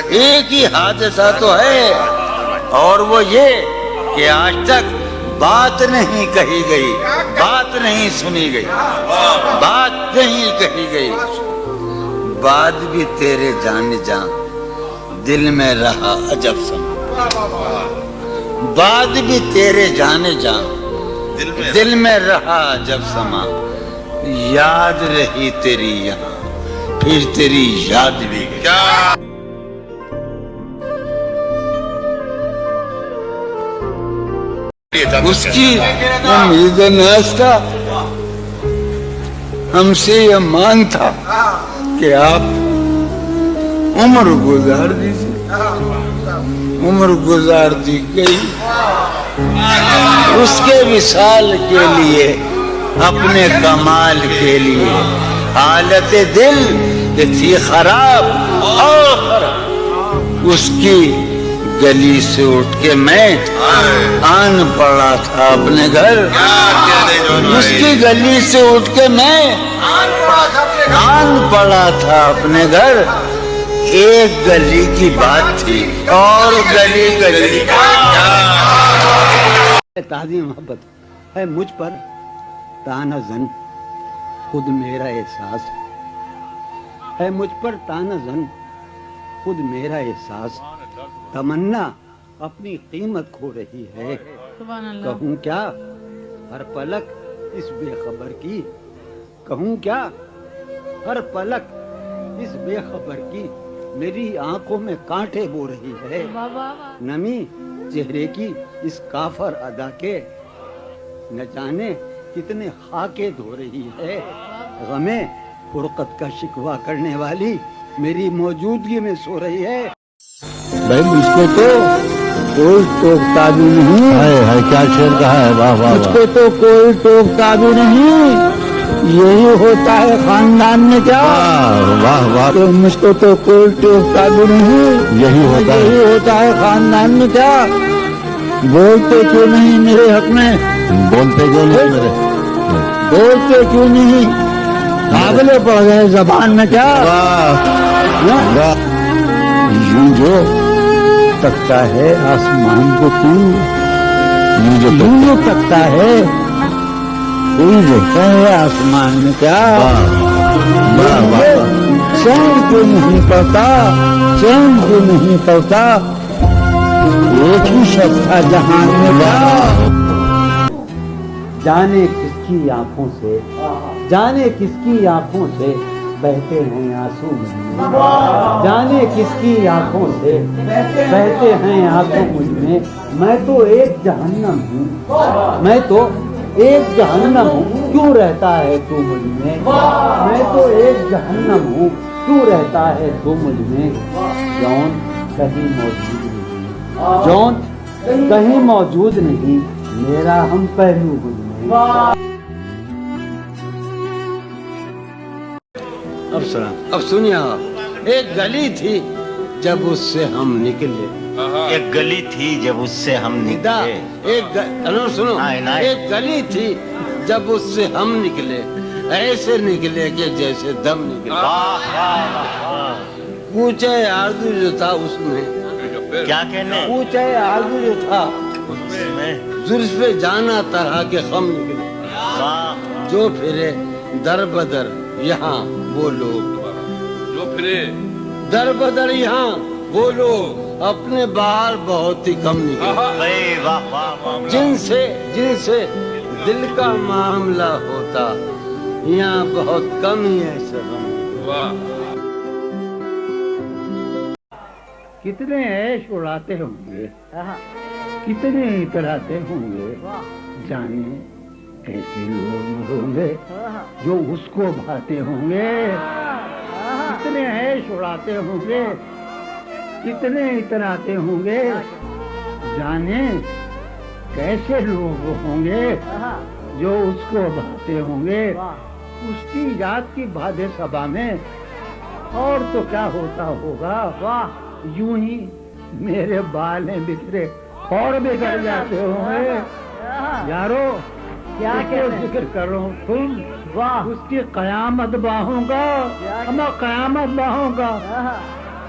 ایک ہی حادثہ تو ہے، اور وہ یہ کہ آج تک بات نہیں کہی گئی، بات نہیں سنی گئی، بات نہیں کہی گئی۔ بات بھی تیرے جان جان دل میں رہا عجب سما، بات بھی تیرے جان جان دل میں رہا عجب سما۔ یاد رہی تیری یہاں پھر تیری یاد بھی گئی۔ اس کی امید ناز کا ہم سے یہ مان تھا کہ آپ عمر گزار دیجیے، عمر گزارتی گئی۔ اس کے وصال کے لیے، اپنے کمال کے لیے حالت دل تھی خراب، اور اس کی گلی سے اٹھ کے میں آن پڑا تھا اپنے گھر، اس کی گلی سے اٹھ کے میں آن پڑا تھا اپنے گھر۔ ایک گلی کی بات تھی اور گلی گلی تعظیم محبت ہے مجھ پر تانا زن، خود میرا احساس ہے مجھ پر تانا زن، خود میرا احساس۔ تمنا اپنی قیمت کھو رہی ہے، کہوں کیا ہر پلک اس بے خبر کی، کہوں کیا ہر پلک اس بے خبر کی۔ میری آنکھوں میں کانٹے بو رہی ہے نمی چہرے کی اس کافر ادا کے، نہ جانے کتنے خاکے دھو رہی ہے۔ غمیں فرقت کا شکوہ کرنے والی میری موجودگی میں سو رہی ہے۔ بھائی مجھ کو تو کوئی ٹوکتا بھی نہیں ہے، کیا شعر کہا ہے، واہ واہ، مجھ کو تو کوئی ٹوکتا بھی نہیں، یہی ہوتا ہے خاندان میں کیا، واہ واہ، تو مجھ کو تو کوئی ٹوکتا بھی نہیں، یہی ہوتا ہے خاندان میں کیا۔ بولتے کیوں نہیں میرے حق میں، بولتے کیوں نہیں میرے، بولتے کیوں نہیں، پاگلے پڑ گئے زبان میں کیا۔ یوں جو تکتا ہے آسمان کو تو، یوں تکتا ہے کوئی دیکھتا ہے آسمان میں کیا۔ چین کیوں نہیں پڑتا، چین کیوں نہیں پڑتا، ایک ہی شخص تھا جہان میں کیا۔ جانے کس کی آنکھوں سے، جانے کس کی آنکھوں سے بہتے ہیں آنسو مجھ میں، جانے کس کی آنکھوں سے بہتے ہیں آنسو مجھ میں تو ایک جہنم ہوں، میں تو ایک جہنم ہوں، کیوں رہتا ہے تو مجھ میں، میں تو ایک جہنم ہوں، کیوں رہتا ہے تو مجھ میں۔ جون کہیں موجود نہیں، جون کہیں موجود نہیں، میرا ہم پہلو مجھ میں۔ اب سنیے آپ، ایک گلی تھی جب اس سے ہم نکلے، ایک گلی تھی جب اس سے ہم نکلے، سنو، ایک گلی تھی جب اس سے ہم نکلے، ایسے نکلے کہ جیسے دم نکلے۔ کوچے آرزو جو تھا اس میں، کیا کہنے، کوچے آرزو جو تھا زلف پہ جانا طرح کے خم نکلے، جو پھرے در بدر یہاں وہ لوگ، جو پھرے در بدر یہاں وہ لوگ، اپنے باہر بہت ہی کم نکلے، جن سے دل کا معاملہ ہوتا یہاں بہت کم ہی ایسے غم۔ کتنے عیش اڑاتے ہوں گے، کتنے اتراتے ہوں گے، جانے ایسے لوگ ہوں گے جو اس کو بھاتے ہوں گے، کتنے عیش اڑاتے ہوں گے، کتنے اتراتے ہوں گے، جانے کیسے لوگ ہوں گے جو اس کو بھاتے ہوں گے۔ اس کی یاد کی باد صبا میں اور تو کیا ہوتا ہوگا، یوں ہی میرے بال ہیں بکھرے اور بگڑ جاتے ہوں گے۔ یارو کیا ذکر کر رہا ہوں، تم اس کی قیامت باہوں گا، ہم قیامت باہوں گا،